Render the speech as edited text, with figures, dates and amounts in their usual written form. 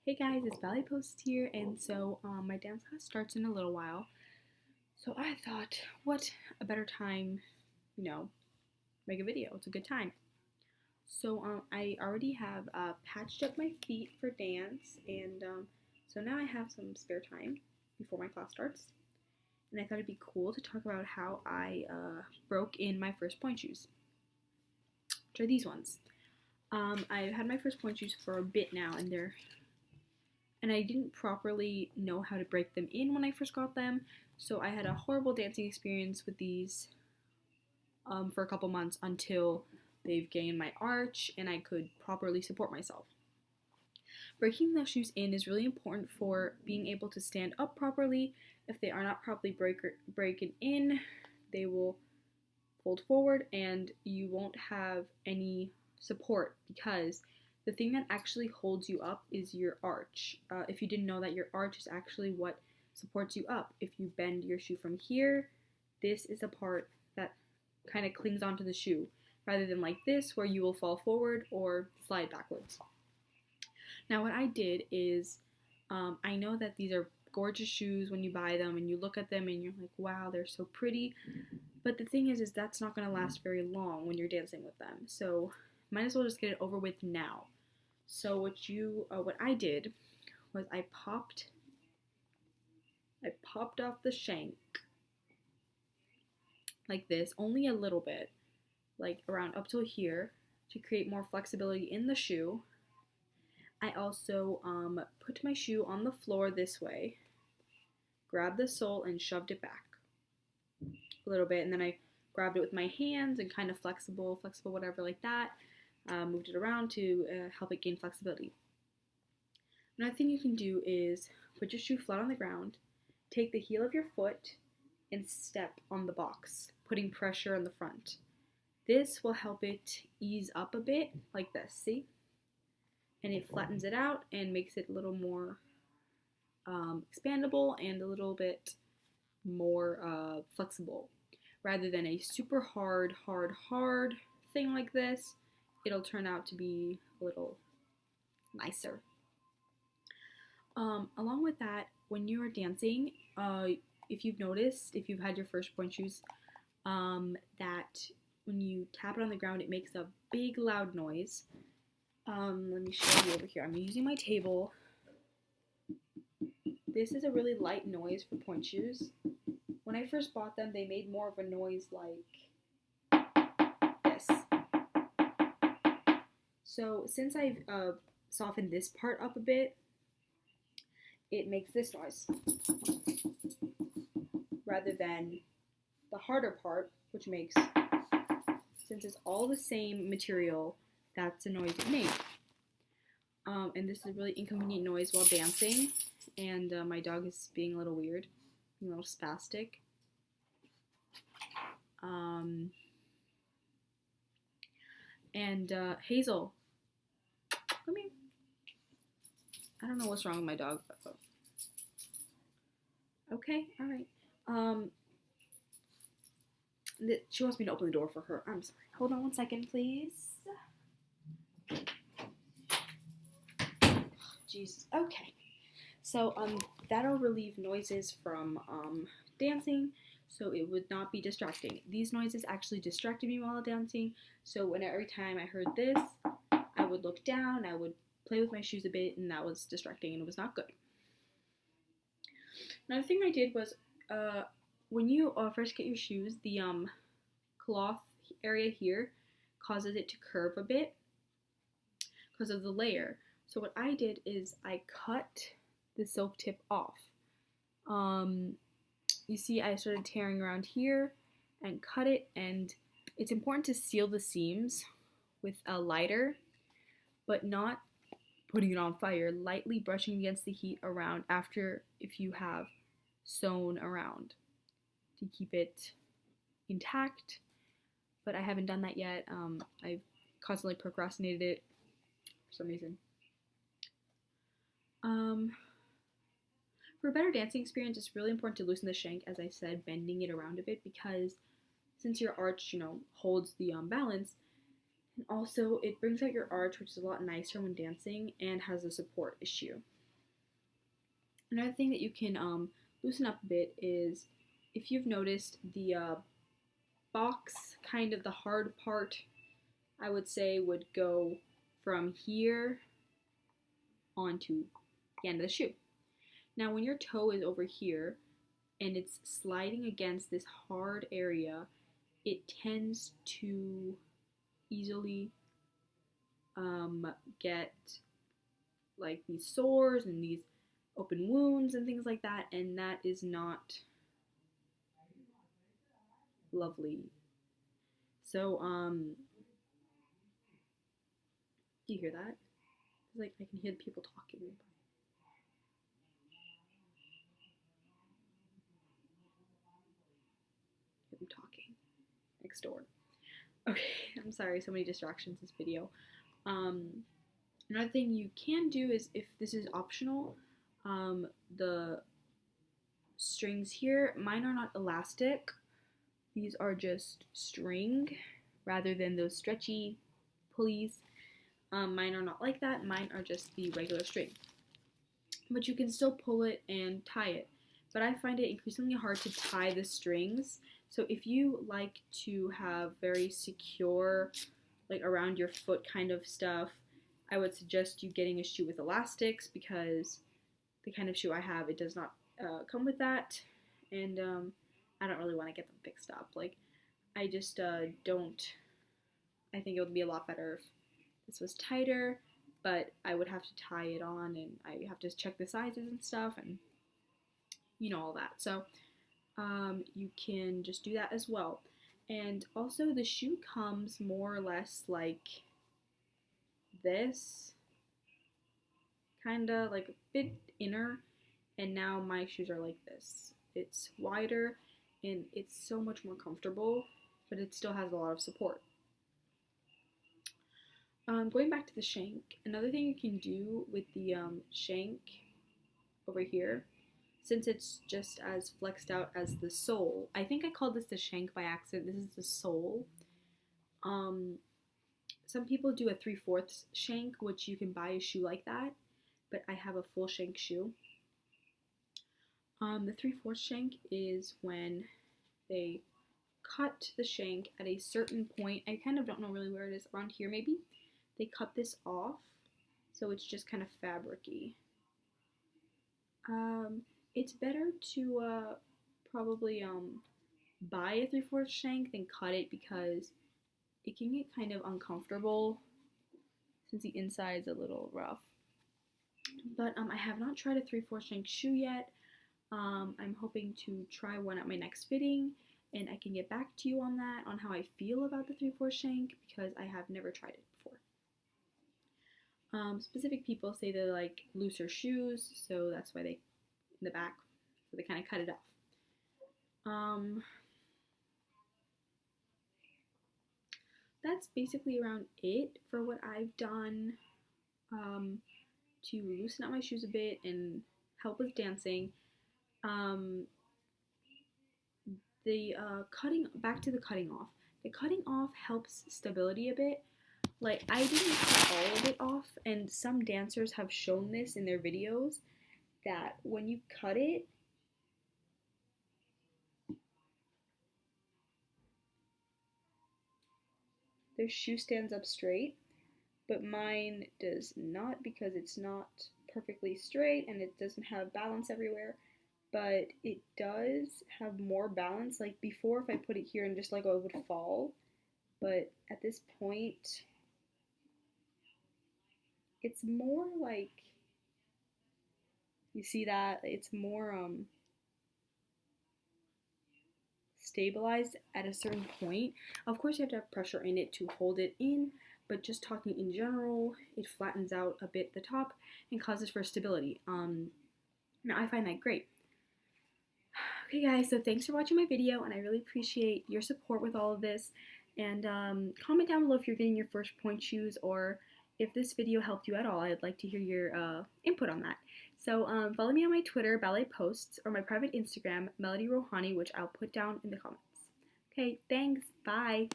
Hey guys, it's Ballet Post here, and my dance class starts in a little while. So I thought, what a better time, you know, make a video. It's a good time. I already have patched up my feet for dance, and so now I have some spare time before my class starts. And I thought it'd be cool to talk about how I broke in my first point shoes, which are these ones. I've had my first point shoes for a bit now, and I didn't properly know how to break them in when I first got them, so I had a horrible dancing experience with these for a couple months until they've gained my arch and I could properly support myself. Breaking the shoes in is really important for being able to stand up properly. If they are not properly broken in, they will fold forward and you won't have any support because the thing that actually holds you up is your arch. If you didn't know that, your arch is actually what supports you up. If you bend your shoe from here, this is a part that kind of clings onto the shoe, rather than like this where you will fall forward or slide backwards. Now what I did is, I know that these are gorgeous shoes when you buy them and you look at them and you're like, wow, they're so pretty. But the thing is that's not going to last very long when you're dancing with them. So might as well just get it over with now. So what I did was I popped off the shank like this, only a little bit, like around up till here, to create more flexibility in the shoe. I also put my shoe on the floor this way, grabbed the sole and shoved it back a little bit, and then I grabbed it with my hands and kind of flexible, whatever like that. Moved it around to help it gain flexibility. Another thing you can do is put your shoe flat on the ground, take the heel of your foot, and step on the box, putting pressure on the front. This will help it ease up a bit, like this, see? And it flattens it out and makes it a little more expandable and a little bit more flexible. Rather than a super hard thing like this, it'll turn out to be a little nicer. Along with that, when you are dancing, if you've noticed, if you've had your first point shoes, that when you tap it on the ground, it makes a big loud noise. Let me show you over here. I'm using my table. This is a really light noise for point shoes. When I first bought them, they made more of a noise like this. So since I've softened this part up a bit, it makes this noise rather than the harder part, which makes, since it's all the same material, that's the noise it made. And this is a really inconvenient noise while dancing, and my dog is being a little weird, a little spastic. Hazel, come here. I don't know what's wrong with my dog. Okay, all right. She wants me to open the door for her. I'm sorry. Hold on 1 second, please. Jesus. Okay. So that'll relieve noises from dancing, so it would not be distracting. These noises actually distracted me while dancing, so every time I heard this, I would look down, I would play with my shoes a bit, and that was distracting and it was not good. Another thing I did was, when you first get your shoes, the cloth area here causes it to curve a bit because of the layer. So what I did is I cut the silk tip off. You see I started tearing around here and cut it, and it's important to seal the seams with a lighter, but not putting it on fire, lightly brushing against the heat around after if you have sewn around to keep it intact, but I haven't done that yet. I've constantly procrastinated it for some reason. For a better dancing experience, it's really important to loosen the shank, as I said, bending it around a bit, because since your arch, holds the balance, and also it brings out your arch, which is a lot nicer when dancing and has a support issue. Another thing that you can loosen up a bit is if you've noticed the box, kind of the hard part, I would say would go from here onto the end of the shoe. Now when your toe is over here and it's sliding against this hard area, it tends to easily get like these sores and these open wounds and things like that, and that is not lovely. So do you hear that? It's like I can hear people talking. Hear them talking next door. Okay, I'm sorry, so many distractions this video. Another thing you can do is, if this is optional, the strings here, mine are not elastic. These are just string rather than those stretchy pulleys. Mine are not like that. Mine are just the regular string. But you can still pull it and tie it. But I find it increasingly hard to tie the strings. So if you like to have very secure, like around your foot kind of stuff, I would suggest you getting a shoe with elastics, because the kind of shoe I have, it does not come with that, and I don't really want to get them fixed up. Like, I just don't. I think it would be a lot better if this was tighter, but I would have to tie it on, and I have to check the sizes and stuff, and you know, all that. So you can just do that as well. And also the shoe comes more or less like this, kind of like a bit inner, and now my shoes are like this. It's wider and it's so much more comfortable, but it still has a lot of support. Going back to the shank, another thing you can do with the shank over here, since it's just as flexed out as the sole, I think I called this the shank by accident. This is the sole. Some people do a 3/4 shank, which you can buy a shoe like that, but I have a full shank shoe. The 3/4 shank is when they cut the shank at a certain point. I kind of don't know really where it is, around here maybe. They cut this off, so it's just kind of fabric-y. It's better to probably buy a 3/4 shank than cut it, because it can get kind of uncomfortable since the inside's a little rough. But I have not tried a 3/4 shank shoe yet. I'm hoping to try one at my next fitting, and I can get back to you on that, on how I feel about the 3/4 shank, because I have never tried it before. Specific people say they like looser shoes, so that's why they, in the back, so they kind of cut it off. That's basically around it for what I've done to loosen up my shoes a bit and help with dancing. Back to the cutting off. The cutting off helps stability a bit. Like, I didn't cut all of it off, and some dancers have shown this in their videos, that when you cut it, their shoe stands up straight, but mine does not, because it's not perfectly straight and it doesn't have balance everywhere. But it does have more balance. Like before, if I put it here and just let go, it would fall. But at this point, it's more like, you see that? It's more stabilized at a certain point. Of course, you have to have pressure in it to hold it in, but just talking in general, it flattens out a bit the top and causes for stability. Now I find that great. Okay guys, so thanks for watching my video, and I really appreciate your support with all of this. And comment down below if you're getting your first point shoes, or if this video helped you at all. I'd like to hear your input on that. So follow me on my Twitter, Ballet Posts, or my private Instagram, Melodyrouhani, which I'll put down in the comments. Okay, thanks, bye!